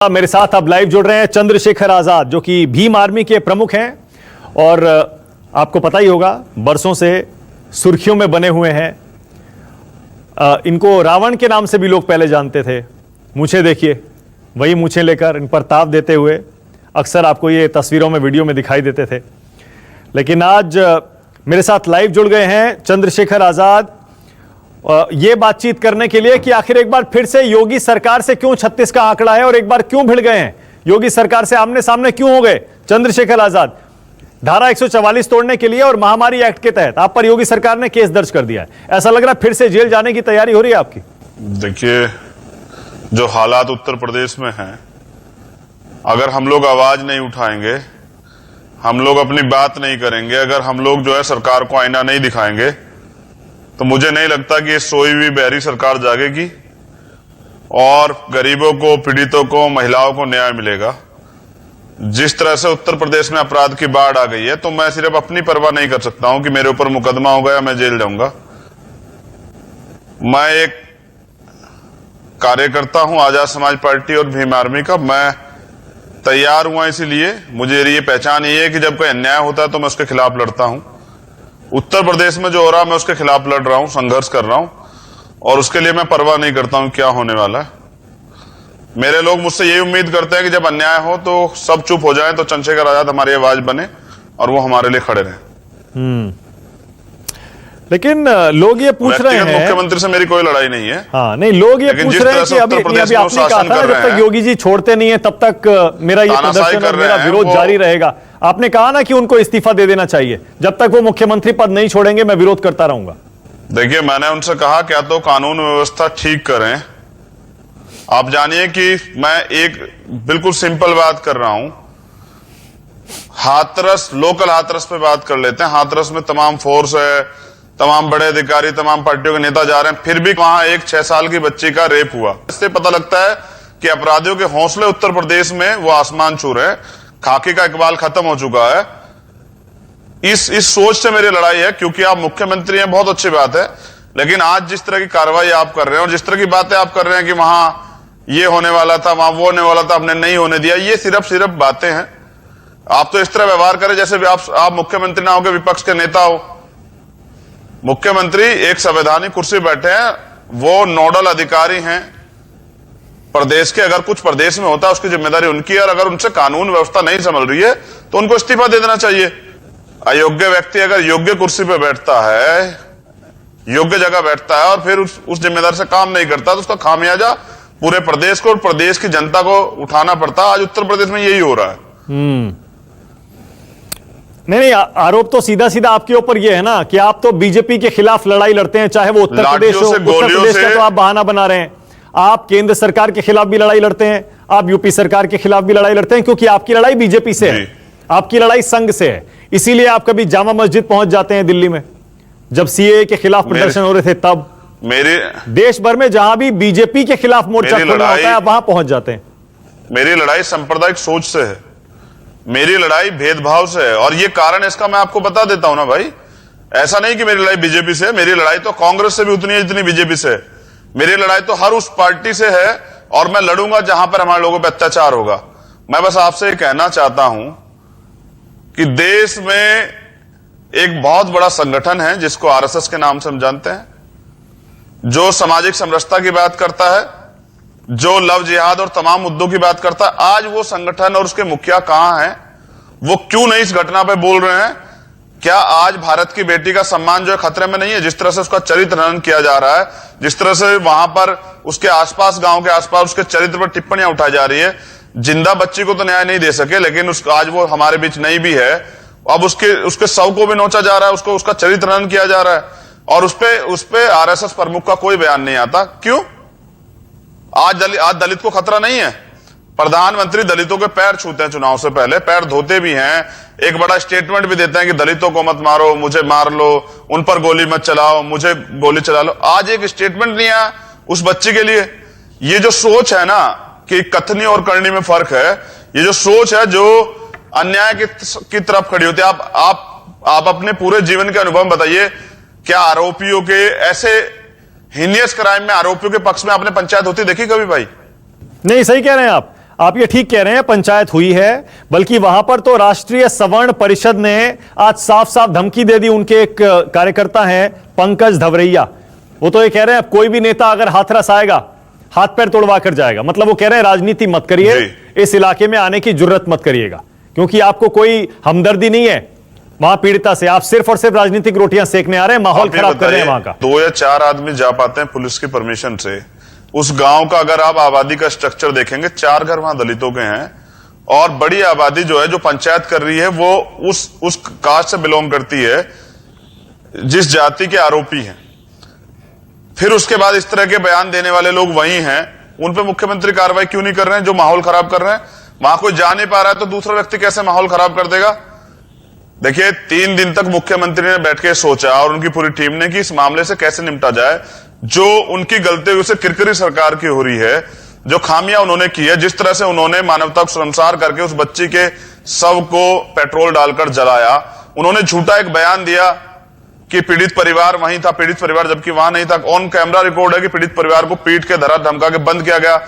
मेरे साथ अब लाइव जुड़ रहे हैं चंद्रशेखर आजाद, जो कि भीम आर्मी के प्रमुख हैं और आपको पता ही होगा बरसों से सुर्खियों में बने हुए हैं। इनको रावण के नाम से भी लोग पहले जानते थे। मूछें देखिए, वही मूछें लेकर इन पर ताव देते हुए अक्सर आपको ये तस्वीरों में, वीडियो में दिखाई देते थे। लेकिन आज मेरे साथ लाइव जुड़ गए हैं चंद्रशेखर आजाद ये बातचीत करने के लिए कि आखिर एक बार फिर से योगी सरकार से क्यों 36 का आंकड़ा है और एक बार क्यों भिड़ गए हैं, योगी सरकार से आमने सामने क्यों हो गए। चंद्रशेखर आजाद, धारा 144 तोड़ने के लिए और महामारी एक्ट के तहत आप पर योगी सरकार ने केस दर्ज कर दिया है। ऐसा लग रहा है फिर से जेल जाने की तैयारी हो रही है आपकी। देखिए, जो हालात उत्तर प्रदेश में हैं, अगर हम लोग आवाज नहीं उठाएंगे, हम लोग अपनी बात नहीं करेंगे, अगर हम लोग जो है सरकार को आईना नहीं दिखाएंगे, तो मुझे नहीं लगता कि ये सोई हुई बहरी सरकार जागेगी और गरीबों को, पीड़ितों को, महिलाओं को न्याय मिलेगा। जिस तरह से उत्तर प्रदेश में अपराध की बाढ़ आ गई है, तो मैं सिर्फ अपनी परवाह नहीं कर सकता हूं कि मेरे ऊपर मुकदमा होगा या मैं जेल जाऊंगा। मैं एक कार्यकर्ता हूं आजाद समाज पार्टी और भीम आर्मी का। मैं तैयार हुआ इसीलिए, मुझे ये पहचान ये है कि जब कोई अन्याय होता है तो मैं उसके खिलाफ लड़ता हूं। उत्तर प्रदेश में जो हो रहा है, मैं उसके खिलाफ लड़ रहा हूं, संघर्ष कर रहा हूं और उसके लिए मैं परवाह नहीं करता हूं क्या होने वाला है। मेरे लोग मुझसे यही उम्मीद करते हैं कि जब अन्याय हो तो सब चुप हो जाएं, तो चंद्रशेखर आजाद हमारी आवाज बने और वो हमारे लिए खड़े रहें। लेकिन लोग ये पूछ रहे हैं, मुख्यमंत्री से मेरी कोई लड़ाई नहीं है। हाँ, नहीं, लोग ये पूछ रहे हैं कि अभी आपने कहा था जब तक योगी जी छोड़ते नहीं है तब तक मेरा ये प्रदर्शन और मेरा विरोध जारी रहेगा। आपने कहा ना कि उनको इस्तीफा दे देना चाहिए, जब तक वो मुख्यमंत्री पद नहीं छोड़ेंगे मैं विरोध करता रहूंगा। देखिए, मैंने उनसे कहा क्या तो कानून व्यवस्था ठीक करें। आप जानिए कि मैं एक बिल्कुल सिंपल बात कर रहा हूं। हाथरस, लोकल हाथरस पे बात कर लेते हैं। हाथरस में तमाम फोर्स है, तमाम बड़े अधिकारी, तमाम पार्टियों के नेता जा रहे हैं, फिर भी वहां एक 6 साल की बच्ची का रेप हुआ। इससे पता लगता है कि अपराधियों के हौसले उत्तर प्रदेश में वो आसमान छू रहे हैं। खाकी का इकबाल खत्म हो चुका है। इस सोच से मेरी लड़ाई है, क्योंकि आप मुख्यमंत्री हैं, बहुत अच्छी बात है, लेकिन आज जिस तरह की कार्रवाई आप कर रहे हैं और जिस तरह की बातें आप कर रहे हैं कि वहां ये होने वाला था, वहां वो होने वाला था, आपने नहीं होने दिया, ये सिर्फ बातें हैं। आप तो इस तरह व्यवहार करें जैसे भी आप मुख्यमंत्री ना हो के विपक्ष के नेता हो। मुख्यमंत्री एक संवैधानिक कुर्सी बैठे हैं, वो नोडल अधिकारी हैं प्रदेश के। अगर कुछ प्रदेश में होता है उसकी जिम्मेदारी उनकी है, और अगर उनसे कानून व्यवस्था नहीं संभल रही है तो उनको इस्तीफा दे देना चाहिए। अयोग्य व्यक्ति अगर योग्य कुर्सी पे बैठता है, योग्य जगह बैठता है और फिर उस जिम्मेदारी से काम नहीं करता, तो उसका खामियाजा पूरे प्रदेश को और प्रदेश की जनता को उठाना पड़ता है। आज उत्तर प्रदेश में यही हो रहा है। नहीं, आरोप तो सीधा सीधा आपके ऊपर ये है ना कि आप तो बीजेपी के खिलाफ लड़ाई लड़ते हैं, चाहे वो उत्तर प्रदेश हो। उत्तर प्रदेश का तो आप बहाना बना रहे हैं। आप केंद्र सरकार के खिलाफ भी लड़ाई लड़ते हैं, आप यूपी सरकार के खिलाफ भी लड़ाई लड़ते हैं, क्योंकि आपकी लड़ाई बीजेपी से है, आपकी लड़ाई संघ से है। इसीलिए आप कभी जामा मस्जिद पहुंच जाते हैं दिल्ली में, जब सीएए के खिलाफ प्रदर्शन हो रहे थे तब। मेरे देश भर में जहां भी बीजेपी के खिलाफ मोर्चा खोलना होता है, आप वहां पहुंच जाते हैं। मेरी लड़ाई सांप्रदायिक सोच से है, मेरी लड़ाई भेदभाव से है, और ये कारण इसका मैं आपको बता देता हूं ना भाई। ऐसा नहीं कि मेरी लड़ाई बीजेपी से है, मेरी लड़ाई तो कांग्रेस से भी उतनी है जितनी बीजेपी से है। मेरी लड़ाई तो हर उस पार्टी से है, और मैं लड़ूंगा जहां पर हमारे लोगों पर अत्याचार होगा। मैं बस आपसे कहना चाहता हूं कि देश में एक बहुत बड़ा संगठन है जिसको आरएसएस के नाम से हम जानते हैं, जो सामाजिक समरसता की बात करता है, जो लव जिहाद और तमाम मुद्दों की बात करता है। आज वो संगठन और उसके मुखिया कहां हैं? वो क्यों नहीं इस घटना पे बोल रहे हैं? क्या आज भारत की बेटी का सम्मान जो है खतरे में नहीं है? जिस तरह से उसका चरित्र हनन किया जा रहा है, जिस तरह से वहां पर उसके आसपास, गांव के आसपास उसके चरित्र पर टिप्पणियां उठाई जा रही है। जिंदा बच्ची को तो न्याय नहीं दे सके, लेकिन आज वो हमारे बीच नहीं भी है, अब उसके शव को भी नोचा जा रहा है, उसका चरित्र हनन किया जा रहा है, और उसपे आरएसएस प्रमुख का कोई बयान नहीं आता। क्यों? आज दलित को खतरा नहीं है। प्रधानमंत्री दलितों के पैर छूते हैं, चुनाव से पहले पैर धोते भी हैं, एक बड़ा स्टेटमेंट भी देते हैं कि दलितों को मत मारो, मुझे मार लो, उन पर गोली मत चलाओ, मुझे गोली चला लो। आज एक स्टेटमेंट नहीं आया उस बच्ची के लिए। ये जो सोच है ना कि कथनी और करनी में फर्क है, ये जो सोच है जो अन्याय की तरफ खड़ी होती है। आप अपने पूरे जीवन के अनुभव बताइए, क्या आरोपियों के ऐसे हीनियस क्राइम में आरोपियों के पक्ष में आपने पंचायत होती देखी कभी भाई? नहीं, सही कह रहे हैं आप। आप ये ठीक कह रहे हैं, पंचायत हुई है, बल्कि वहां पर तो राष्ट्रीय सवर्ण परिषद ने आज साफ साफ धमकी दे दी। उनके एक कार्यकर्ता हैं पंकज धवरैया, वो तो ये कह रहे हैं कोई भी नेता अगर हाथरस आएगा हाथ पैर तोड़वा कर जाएगा। मतलब वो कह रहे हैं राजनीति मत करिए, इस इलाके में आने की जुर्रत मत करिएगा, क्योंकि आपको कोई हमदर्दी नहीं है वहां पीड़िता से। आप सिर्फ और सिर्फ राजनीतिक रोटियां सेकने आ रहे हैं, माहौल खराब कर रहे हैं वहां का। 2 या 4 आदमी जा पाते हैं पुलिस की परमिशन से। उस गांव का अगर आप आबादी का स्ट्रक्चर देखेंगे, 4 घर वहां दलितों के हैं और बड़ी आबादी जो है, जो पंचायत कर रही है, वो उस कास्ट से बिलोंग करती है जिस जाति के आरोपी हैं। फिर उसके बाद इस तरह के बयान देने वाले लोग वही हैं, उन पे मुख्यमंत्री कार्रवाई क्यों नहीं कर रहे हैं जो माहौल खराब कर रहे हैं? वहां कोई जा नहीं पा रहा है तो दूसरा व्यक्ति कैसे माहौल खराब कर देगा? देखिए, 3 दिन तक मुख्यमंत्री ने बैठ के सोचा और उनकी पूरी टीम ने कि इस मामले से कैसे निपटा जाए। जो उनकी गलती उसे किरकिरी सरकार की हो रही है, जो खामियां उन्होंने की है, जिस तरह से उन्होंने मानवता को शर्मसार करके उस बच्ची के शव को पेट्रोल डालकर जलाया, उन्होंने झूठा एक बयान दिया कि पीड़ित परिवार वहीं था, पीड़ित परिवार जबकि वहां नहीं था। ऑन कैमरा रिकॉर्ड है कि पीड़ित परिवार को पीट के धरा धमका के बंद किया गया।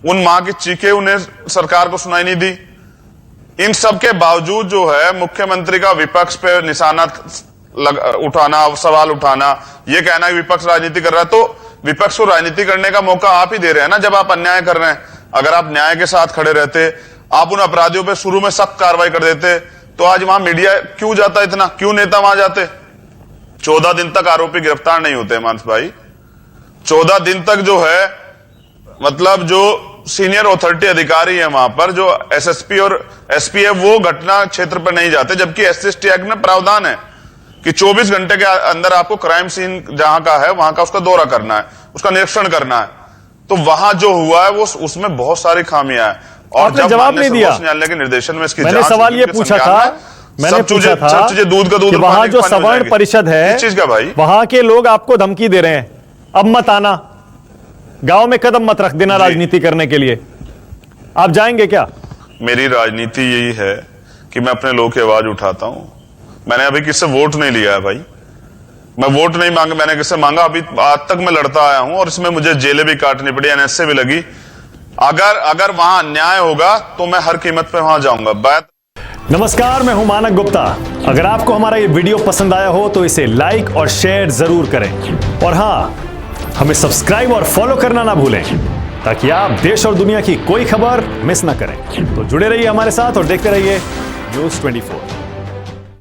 उन मां की चीखें उन्हें सरकार को सुनाई नहीं दी। इन सब के बावजूद जो है मुख्यमंत्री का विपक्ष पे निशाना उठाना, सवाल उठाना, यह कहना कि विपक्ष राजनीति कर रहा है, तो विपक्ष को राजनीति करने का मौका आप ही दे रहे हैं ना जब आप अन्याय कर रहे हैं। अगर आप न्याय के साथ खड़े रहते, आप उन अपराधियों पे शुरू में सख्त कार्रवाई कर देते, तो आज वहां मीडिया क्यों जाता इतना, क्यों नेता वहां जाते? 14 दिन तक आरोपी गिरफ्तार नहीं होते मानस भाई। 14 दिन तक जो है, मतलब जो सीनियर अथॉरिटी अधिकारी है वहां पर, जो एसएसपी और एसपी है, वो घटना क्षेत्र पर नहीं जाते, जबकि एससी/एसटी एक्ट में प्रावधान है कि 24 घंटे के अंदर आपको क्राइम सीन जहां का है वहां का उसका दौरा करना है, उसका निरीक्षण करना है। तो वहां जो हुआ है वो उसमें बहुत सारी खामियां हैं। और आपने जवाब नहीं दिया। न्यायालय के निर्देशन में इसकी मैंने सवाल ये पूछा था, मैंने पूछा था सब चीजें दूध का दूध, वहां जो सवर्ण परिषद है, इस चीज का भाई, वहां के लोग आपको धमकी दे रहे हैं, अब मत आना, गांव में कदम मत रख देना राजनीति करने के लिए। आप जाएंगे क्या? मेरी राजनीति यही है कि मैं अपने लोगों की आवाज उठाता हूं। मैंने अभी किससे वोट नहीं लिया है भाई, मैं वोट नहीं मांगा, मैंने किससे मांगा? अभी आज तक मैं लड़ता आया हूं और इसमें मुझे जेलें भी काटनी पड़ी, एनएसए भी लगी। अगर वहां अन्याय होगा तो मैं हर कीमत पे वहां जाऊंगा। बात नमस्कार, मैं हूं मानक गुप्ता। अगर आपको हमारा ये वीडियो पसंद आया हो तो इसे लाइक और शेयर जरूर करें, और हां, हमें सब्सक्राइब और फॉलो करना ना भूलें ताकि आप देश और दुनिया की कोई खबर मिस ना करें। तो जुड़े रहिए हमारे साथ और देखते रहिए न्यूज़ 24।